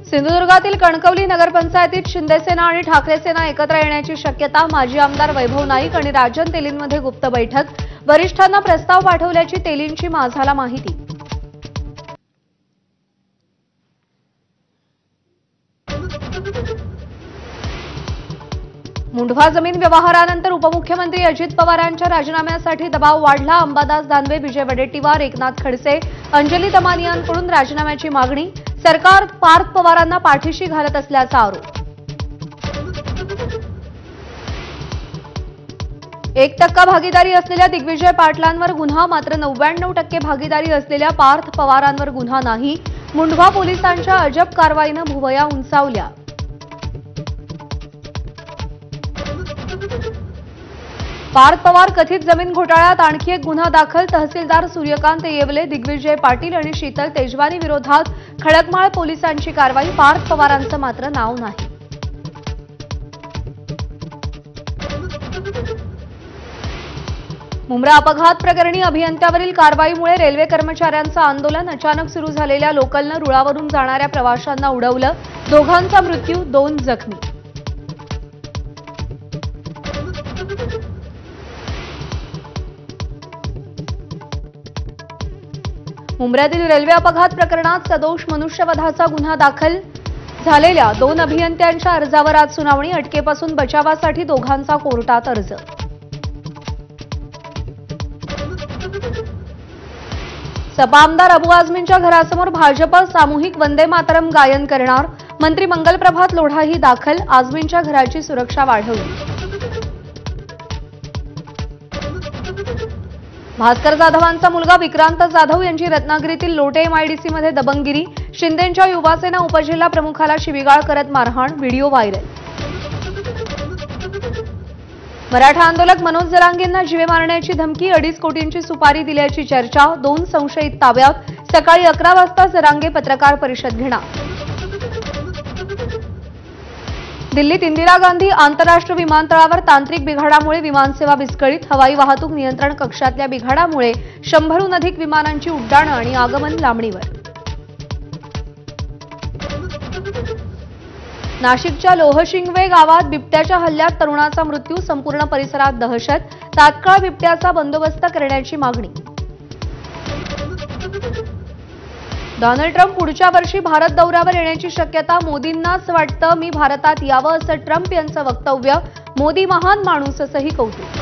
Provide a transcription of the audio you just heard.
सिंधुदुर्गातील कणकवली नगरपंचायतीत शिंदेसेना आणि ठाकरे सेना एकत्र येण्याची शक्यता। माजी आमदार वैभव नाईक आणि राजन तेलींमध्ये गुप्त बैठक। वरिष्ठांना प्रस्ताव पाठवल्याची तेलींची माझाला माहिती। मुंढवा जमीन व्यवहारानंतर उपमुख्यमंत्री अजित पवारांच्या राजीनाम्यासाठी दबाव वाढला। अंबादास दानवे, विजय वडेट्टीवार, एकनाथ खडसे, अंजली दमानियांकडून राजीनाम्याची मागणी। सरकार पार्थ पवारांना पाठीशी घालत असल्याचा आरोप। 1% भागीदारी असलेल्या दिग्विजय पाटलांवर गुन्हा, मात्र 99% भागीदारी असलेल्या पार्थ पवारांवर गुन्हा नाही। मुंढवा पोलिसांच्या अजब कारवाईनं भुवया उंचावल्या। पार्थ पवार कथित जमीन घोटाळ्यात आणखी एक गुन्हा दाखल। तहसीलदार सूर्यकांत येवले, दिग्विजय पाटील आणि शीतल तेजवानी विरोधात खडकमाळ पोलिसांची कारवाई। पार्थ पवारांचं मात्र नाव नाही। मुंब्रा अपघात प्रकरणी अभियंत्यावरील कारवाईमुळे रेल्वे कर्मचाऱ्यांचं आंदोलन। अचानक सुरू झालेल्या लोकलनं रुळावरून जाणाऱ्या प्रवाशांना उडवलं। दोघांचा मृत्यू, 2 जखमी। मुंब्र्यातील रेल्वे अपघात प्रकरणात सदोष मनुष्यवधाचा गुन्हा दाखल झालेल्या 2 अभियंत्यांच्या अर्जावर आज सुनावणी। अटकेपासून बचावासाठी दोघांचा कोर्टात अर्ज। सपा आमदार अबू आझमींच्या घरासमोर भाजप सामूहिक वंदे मातरम गायन करणार। मंत्री मंगलप्रभात लोढाही दाखल। आझमींच्या घराची सुरक्षा वाढवली। भास्कर जाधवांचा मुलगा विक्रांत जाधव यांची रत्नागिरीतील लोटे एमआयडीसीमध्ये दबंगगिरी। शिंदेंच्या युवासेना उपजिल्हा प्रमुखाला शिवीगाळ करत मारहाण, व्हिडिओ व्हायरल। मराठा आंदोलक मनोज जरांगेंना जीवे मारण्याची धमकी, 2.5 कोटींची सुपारी दिल्याची चर्चा। 2 संशयित ताब्यात। सकाळी 11 वाजता जरांगे पत्रकार परिषद घेणार। दिल्लीत इंदिरा गांधी आंतरराष्ट्रीय विमानतळावर तांत्रिक बिघाडामुळे विमानसेवा विस्कळीत। हवाई वाहतूक नियंत्रण कक्षातल्या बिघाडामुळे 100हून अधिक विमानांची उड्डाणं आणि आगमन लांबणीवर। नाशिकच्या लोहशिंगवे गावात बिबट्याच्या हल्ल्यात तरुणाचा मृत्यू। संपूर्ण परिसरात दहशत। तात्काळ बिबट्याचा बंदोबस्त करण्याची मागणी। डोनाल्ड ट्रम्प पुढच्या वर्षी भारत दौऱ्यावर येण्याची शक्यता। मोदींनाच वाटतं मी भारतात यावं, असं ट्रम्प यांचं वक्तव्य। मोदी महान माणूस, असंही कौतुक।